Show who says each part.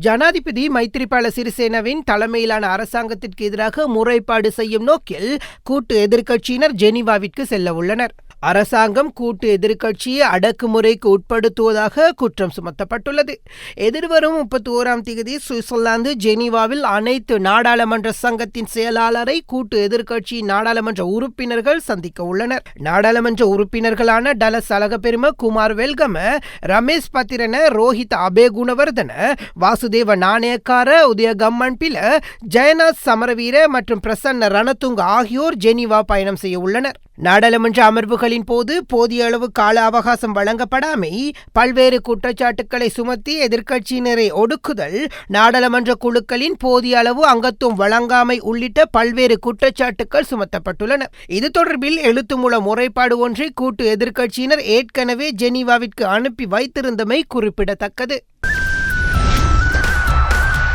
Speaker 1: ஜனாதிபதி மைத்திரிபால சிறிசேனவின் தலைமையிலான அரசாங்கத்திற்கு எதிராக முறைப்பாடு செய்யும் நோக்கில் கூட்டு எதிர்க்கட்சியினர் ஜெனீவாவிற்கு செல்ல உள்ளனர். அரசாங்கம் கூட்டு எதிர்க்கட்சியை அடக்குமுறைக்கு உட்படுத்துவதாக குற்றம் சுமத்தப்பட்டுள்ளது. எதிர்வரும் 31ஆம் தேதி சுவிட்சர்லாந்து ஜெனீவாவில் அனைத்து நாடாளுமன்ற சங்கத்தின் செயலாளரை கூட்டு எதிர்க்கட்சி நாடாளுமன்ற உறுப்பினர்கள் சந்திக்க உள்ளனர். நாடாளுமன்ற உறுப்பினர்களான டலஸ் அழகப்பெரும, குமார் வெல்கம, ரமேஷ் பத்திரன, ரோஹித் அபேகுணவர்தன, வாசுதேவ நாணயக்கார, உதய கம்மன்பில, ஜெயநாத் சமரவீர மற்றும் பிரசன்ன ரணதுங்க ஆகியோர் ஜெனீவா பயணம் செய்ய உள்ளனர். நாடாளுமன்ற அமர்வுகளின் போது போதிய அளவு கால அவகாசம் வழங்கப்படாமை, பல்வேறு குற்றச்சாட்டுக்களை சுமத்தி எதிர்க்கட்சியினரை ஒடுக்குதல், நாடாளுமன்ற குழுக்களின் போதிய அளவு அங்கத்துவம் வழங்காமை உள்ளிட்ட பல்வேறு குற்றச்சாட்டுக்கள் சுமத்தப்பட்டுள்ளன. இது தொடர்பில் எழுத்து மூல முறைப்பாடு ஒன்றை கூட்டு எதிர்க்கட்சியினர் ஏற்கனவே ஜெனீவாவிற்கு அனுப்பி வைத்திருந்தமை குறிப்பிடத்தக்கது.